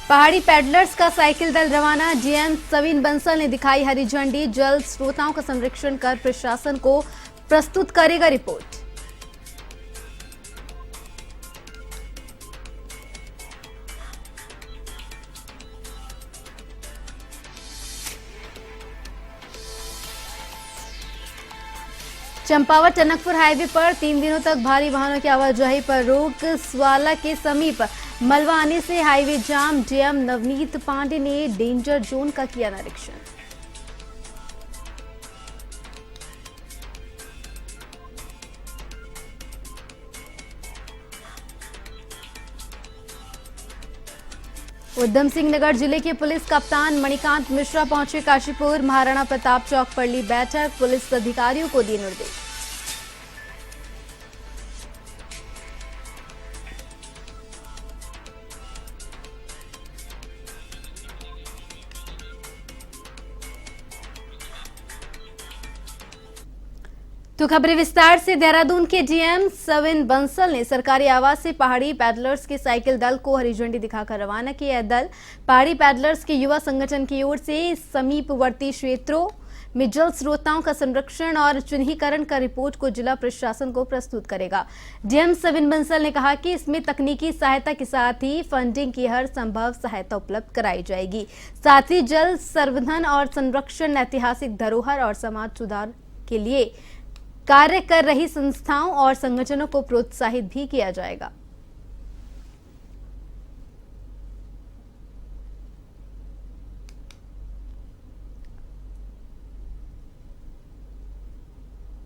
पहाड़ी पैडलर्स का साइकिल दल रवाना। जीएम सविन बंसल ने दिखाई हरी झंडी। जल स्रोतों का संरक्षण कर प्रशासन को प्रस्तुत करेगा रिपोर्ट। चंपावत टनकपुर हाईवे पर 3 दिनों तक भारी वाहनों की आवाजाही पर रोक। स्वाला के समीप मलबा आने से हाईवे जाम। डीएम नवनीत पांडे ने डेंजर जोन का किया निरीक्षण। उधम सिंह नगर जिले के पुलिस कप्तान मणिकांत मिश्रा पहुंचे काशीपुर। महाराणा प्रताप चौक पर ली बैठक। पुलिस अधिकारियों को दिए निर्देश। तो खबरें विस्तार से। देहरादून के जीएम सविन बंसल ने सरकारी आवास से पहाड़ी पैडलर्स के साइकिल दल को हरी झंडी दिखाकर रवाना किया। यह दल पहाड़ी पैडलर्स के युवा संगठन की ओर से समीपवर्ती क्षेत्रों में जल स्रोतों का संरक्षण और चिन्हीकरण का रिपोर्ट को जिला प्रशासन को प्रस्तुत करेगा। डीएम सविन बंसल ने कहा कि इसमें तकनीकी सहायता के साथ ही फंडिंग की हर संभव सहायता उपलब्ध कराई जाएगी। साथ ही जल संवर्धन और संरक्षण, ऐतिहासिक धरोहर और समाज सुधार के लिए कार्य कर रही संस्थाओं और संगठनों को प्रोत्साहित भी किया जाएगा।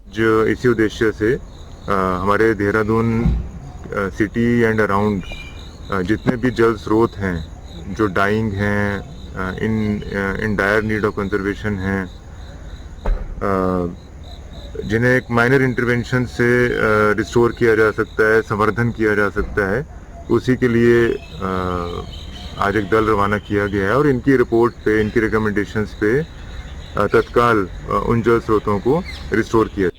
जो इसी उद्देश्य से हमारे देहरादून सिटी एंड अराउंड जितने भी जल स्रोत हैं जो डाइंग हैं, in dire need of conservation हैं, जिन्हें एक माइनर इंटरवेंशन से रिस्टोर किया जा सकता है, संवर्धन किया जा सकता है, उसी के लिए आज एक दल रवाना किया गया है और इनकी रिपोर्ट पे, इनकी रिकमेंडेशंस पे तत्काल उन जल स्रोतों को रिस्टोर किया।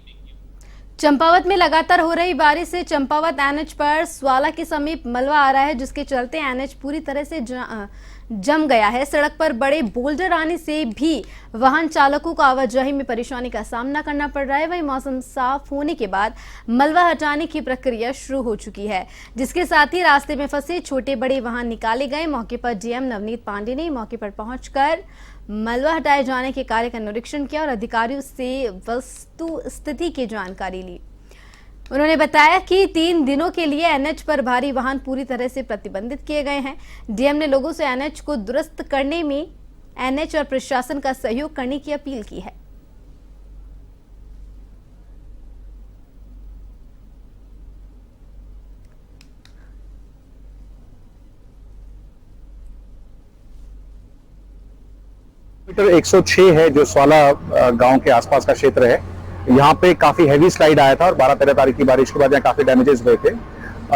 चंपावत में लगातार हो रही बारिश से चंपावत एनएच पर स्वाला के समीप मलबा आ रहा है, जिसके चलते एनएच पूरी तरह से जम गया है। सड़क पर बड़े बोल्डर आने से भी वाहन चालकों को आवाजाही में परेशानी का सामना करना पड़ रहा है। वहीं मौसम साफ होने के बाद मलबा हटाने की प्रक्रिया शुरू हो चुकी है, जिसके साथ ही रास्ते में फंसे छोटे बड़े वाहन निकाले गए। मौके पर डीएम नवनीत पांडे ने मौके पर पहुंचकर मलबा हटाए जाने के कार्य का निरीक्षण किया और अधिकारियों से वस्तु स्थिति की जानकारी ली। उन्होंने बताया कि 3 दिनों के लिए एनएच पर भारी वाहन पूरी तरह से प्रतिबंधित किए गए हैं। डीएम ने लोगों से एनएच को दुरुस्त करने में एनएच और प्रशासन का सहयोग करने की अपील की है। मीटर 106 है जो स्वाला गांव के आसपास का क्षेत्र है। यहाँ पे काफी हैवी स्लाइड आया था और 12-13 तारीख की बारिश के बाद यहाँ काफी डैमेजेस हुए थे।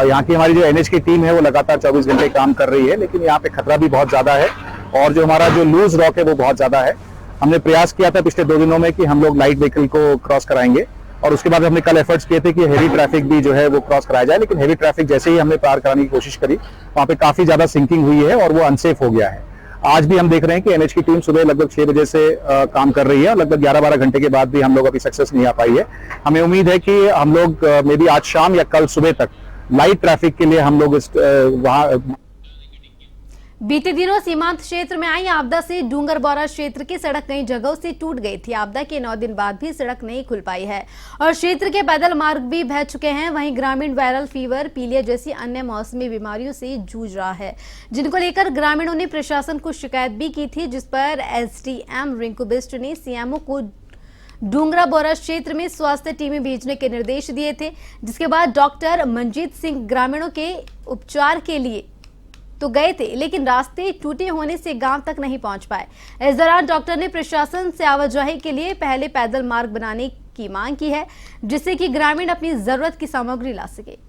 यहाँ की हमारी जो एनएच की टीम है वो लगातार 24 घंटे काम कर रही है, लेकिन यहाँ पे खतरा भी बहुत ज्यादा है और जो हमारा जो लूज रॉक है वो बहुत ज्यादा है। हमने प्रयास किया था पिछले 2 दिनों में कि हम लोग लाइट व्हीकल को क्रॉस कराएंगे और उसके बाद हमने कल एफर्ट्स किए थे कि हेवी ट्रैफिक भी जो है वो क्रॉस कराया जाए, लेकिन हेवी ट्रैफिक जैसे ही हमने पार कराने की कोशिश करी वहाँ पे काफी ज्यादा सिंकिंग हुई है और वो अनसेफ हो गया है। आज भी हम देख रहे हैं कि एनएच की टीम सुबह लगभग 6 बजे से काम कर रही है और लगभग 11-12 घंटे के बाद भी हम लोग अभी सक्सेस नहीं आ पाई है। हमें उम्मीद है कि हम लोग मे बी आज शाम या कल सुबह तक लाइट ट्रैफिक के लिए हम लोग वहां। बीते दिनों सीमांत क्षेत्र में आई आपदा से डूंगरबौरा क्षेत्र की सड़क कई जगहों से टूट गई थी। आपदा के 9 दिन बाद भी सड़क नहीं खुल पाई है और क्षेत्र के पैदल मार्ग भी बह चुके हैं। वहीं ग्रामीण वायरल फीवर, पीलिया जैसी अन्य मौसमी बीमारियों से जूझ रहा है, जिनको लेकर ग्रामीणों ने प्रशासन को शिकायत भी की थी, जिस पर एसडीएम रिंकू बिष्ट ने सीएमओ को डूंगरबौरा क्षेत्र में स्वास्थ्य टीमें भेजने के निर्देश दिए थे। जिसके बाद डॉक्टर मनजीत सिंह ग्रामीणों के उपचार के लिए तो गए थे, लेकिन रास्ते टूटे होने से गांव तक नहीं पहुंच पाए। इस दौरान डॉक्टर ने प्रशासन से आवाजाही के लिए पहले पैदल मार्ग बनाने की मांग की है, जिससे कि ग्रामीण अपनी जरूरत की सामग्री ला सके।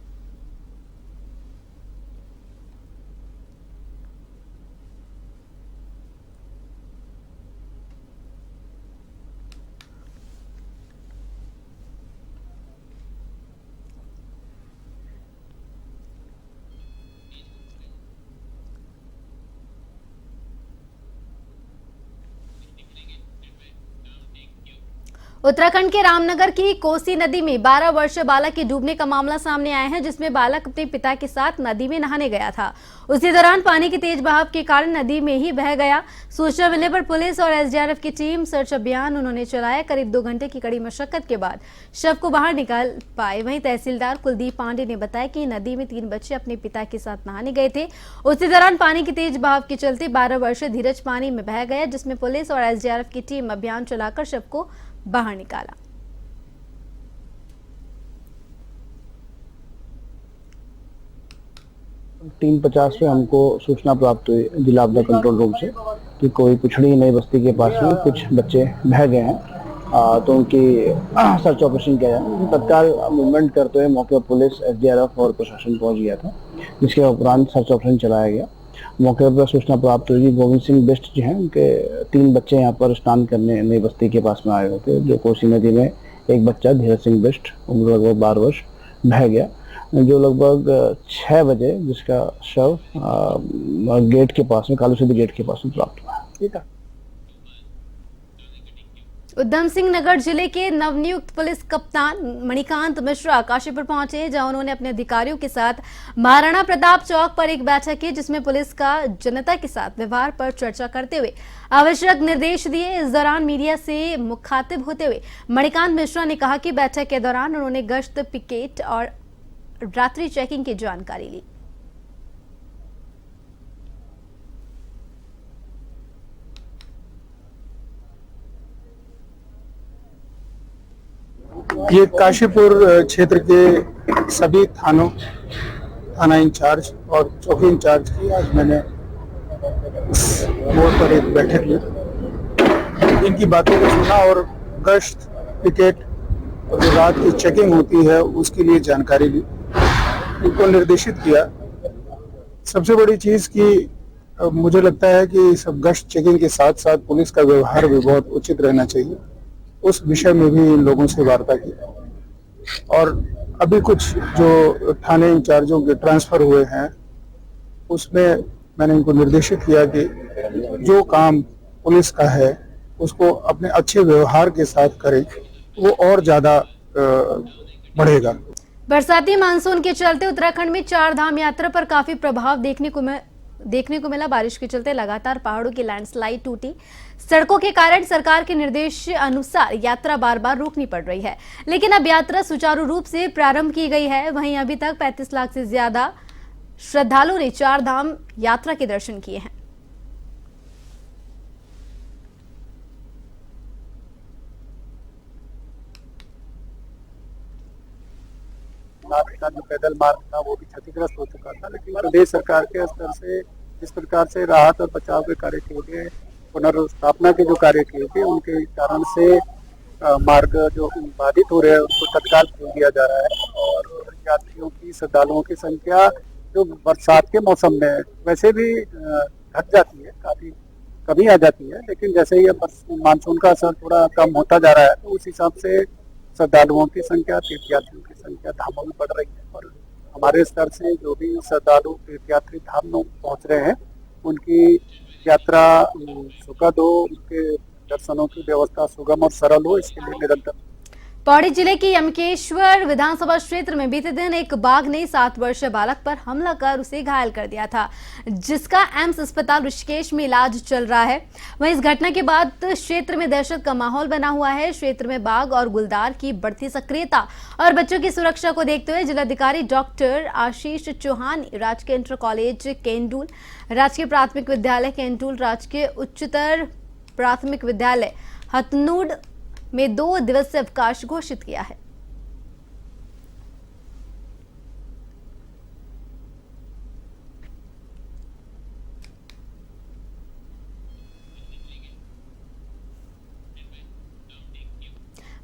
उत्तराखंड के रामनगर की कोसी नदी में 12 वर्षीय बालक के डूबने का मामला सामने आया है, जिसमें बालक अपने पिता के साथ नदी में नहाने गया था। उसी दौरान पानी के तेज बहाव के कारण नदी में ही बह गया। सूचना मिलने पर पुलिस और एसडीआरएफ की टीम सर्च अभियान उन्होंने चलाया। करीब 2 घंटे की कड़ी मशक्कत के बाद शव को बाहर निकाल पाए। वहीं तहसीलदार कुलदीप पांडे ने बताया कि नदी में 3 बच्चे अपने पिता के साथ नहाने गए थे। उसी दौरान पानी के तेज बहाव के चलते 12 वर्षीय धीरज पानी में बह गया, जिसमें पुलिस और एसडीआरएफ की टीम अभियान चलाकर शव को बाहर निकाला। 3:50 पे हमको सूचना प्राप्त हुई जिला आपदा कंट्रोल रूम से कि कोई पिछड़ी नई बस्ती के पास में कुछ बच्चे बह गए हैं, तो उनकी सर्च ऑपरेशन किया जाए। तत्काल मूवमेंट करते हुए मौके पर पुलिस, एसडीआरएफ और प्रशासन पहुंच गया था, जिसके उपरांत सर्च ऑपरेशन चलाया गया। मौके पर सूचना प्राप्त हुई कि गोविंद सिंह बिष्ट जो हैं, उनके 3 बच्चे यहाँ पर स्नान करने नई बस्ती के पास में आए हुए थे, जो कोसी नदी में एक बच्चा धीरज सिंह बिष्ट उम्र लगभग 12 वर्ष बह गया, जो लगभग 6 बजे जिसका शव गेट के पास में, कालू सिद्धि गेट के पास में प्राप्त हुआ। ठीक है। उधम सिंह नगर जिले के नवनियुक्त पुलिस कप्तान मणिकांत मिश्रा काशीपुर पहुंचे, जहां उन्होंने अपने अधिकारियों के साथ महाराणा प्रताप चौक पर एक बैठक की, जिसमें पुलिस का जनता के साथ व्यवहार पर चर्चा करते हुए आवश्यक निर्देश दिए। इस दौरान मीडिया से मुखातिब होते हुए मणिकांत मिश्रा ने कहा कि बैठक के दौरान उन्होंने गश्त, पिकेट और रात्रि चेकिंग की जानकारी ली। ये काशीपुर क्षेत्र के सभी थाना इंचार्ज और चौकी इंचार्ज की आज मैंने बोर्ड पर एक बैठक ली, इनकी बातों को सुना और गश्त, पिकेट और जो रात की चेकिंग होती है उसके लिए जानकारी ली, इनको निर्देशित किया। सबसे बड़ी चीज की मुझे लगता है कि सब गश्त चेकिंग के साथ साथ पुलिस का व्यवहार भी बहुत उचित रहना चाहिए, उस विषय में भी इन लोगों से वार्ता की। और अभी कुछ जो थाने इंचार्जों के ट्रांसफर हुए हैं उसमें मैंने इनको निर्देशित किया कि जो काम पुलिस का है उसको अपने अच्छे व्यवहार के साथ करें, वो और ज्यादा बढ़ेगा। बरसाती मानसून के चलते उत्तराखंड में 4 धाम यात्रा पर काफी प्रभाव देखने को मिला। बारिश के चलते लगातार पहाड़ों की लैंडस्लाइड, टूटी सड़कों के कारण सरकार के निर्देश अनुसार यात्रा बार बार रोकनी पड़ रही है, लेकिन अब यात्रा सुचारू रूप से प्रारंभ की गई है। वहीं अभी तक 35 लाख से ज्यादा श्रद्धालुओं ने 4 धाम यात्रा के दर्शन किए हैं। का जो पैदल मार्ग था वो भी क्षतिग्रस्त हो चुका था, लेकिन प्रदेश सरकार के स्तर से जिस प्रकार से राहत और बचाव के कार्य किए गए, पुनर्स्थापना के जो कार्य किए गए, उनके कारण से मार्ग जो बाधित हो रहे हैं उसको तत्काल खोल दिया जा रहा है। और यात्रियों की, श्रद्धालुओं की संख्या जो बरसात के मौसम में वैसे भी घट जाती है, काफी कमी आ जाती है, लेकिन जैसे ही मानसून का असर थोड़ा कम होता जा रहा है तो उस हिसाब से श्रद्धालुओं की संख्या, तीर्थयात्रियों की संख्या धामों में बढ़ रही है। और हमारे स्तर से जो भी श्रद्धालु तीर्थयात्री धाम में पहुंच रहे हैं उनकी यात्रा सुखद हो, उनके दर्शनों की व्यवस्था सुगम और सरल हो, इसके लिए निरंतर। पौड़ी जिले के यमकेश्वर विधानसभा क्षेत्र में बीते दिन एक बाघ ने 7 वर्षीय बालक पर हमला कर उसे घायल कर दिया था, जिसका एम्स अस्पताल ऋषिकेश में इलाज चल रहा है। वहीं इस घटना के बाद क्षेत्र में दहशत का माहौल बना हुआ है। क्षेत्र में बाघ और गुलदार की बढ़ती सक्रियता और बच्चों की सुरक्षा को देखते हुए जिलाधिकारी डॉक्टर आशीष चौहान ने राजकीय इंटर कॉलेज केंडूल, राजकीय प्राथमिक विद्यालय केंडूल, राजकीय उच्चतर प्राथमिक विद्यालय हथनूड में 2 दिवसीय अवकाश घोषित किया है।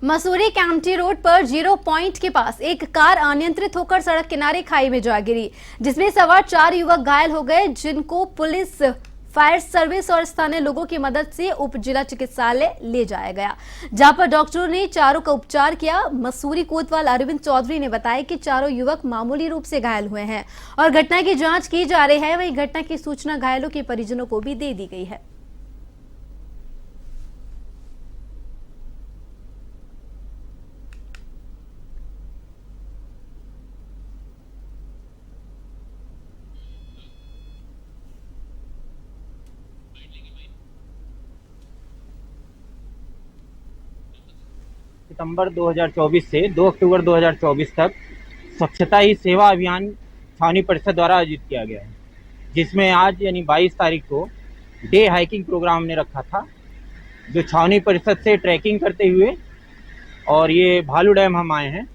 मसूरी कैंपटी रोड पर 0 पॉइंट के पास एक कार अनियंत्रित होकर सड़क किनारे खाई में जा गिरी, जिसमें सवार 4 युवक घायल हो गए, जिनको पुलिस, फायर सर्विस और स्थानीय लोगों की मदद से उप जिला चिकित्सालय ले जाया गया, जहां पर डॉक्टरों ने चारों का उपचार किया। मसूरी कोतवाल अरविंद चौधरी ने बताया कि चारों युवक मामूली रूप से घायल हुए हैं और घटना की जांच की जा रही है। वहीं घटना की सूचना घायलों के परिजनों को भी दे दी गई है। सितंबर 2024 से 2 अक्टूबर 2024 तक स्वच्छता ही सेवा अभियान छावनी परिषद द्वारा आयोजित किया गया है, जिसमें आज यानी 22 तारीख को डे हाइकिंग प्रोग्राम हमने रखा था, जो छावनी परिषद से ट्रैकिंग करते हुए और ये भालू डैम हम आए हैं।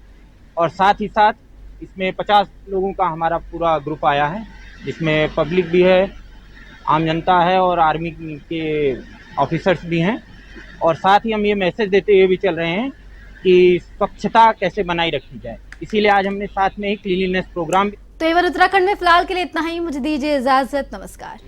और साथ ही साथ इसमें 50 लोगों का हमारा पूरा ग्रुप आया है, जिसमें पब्लिक भी है, आम जनता है और आर्मी के ऑफिसर्स भी हैं। और साथ ही हम ये मैसेज देते हुए भी चल रहे हैं कि स्वच्छता कैसे बनाई रखी जाए, इसीलिए आज हमने साथ में ही क्लीनलीनेस प्रोग्राम। तो ये उत्तराखंड में फिलहाल के लिए इतना ही, मुझे दीजिए इजाजत, नमस्कार।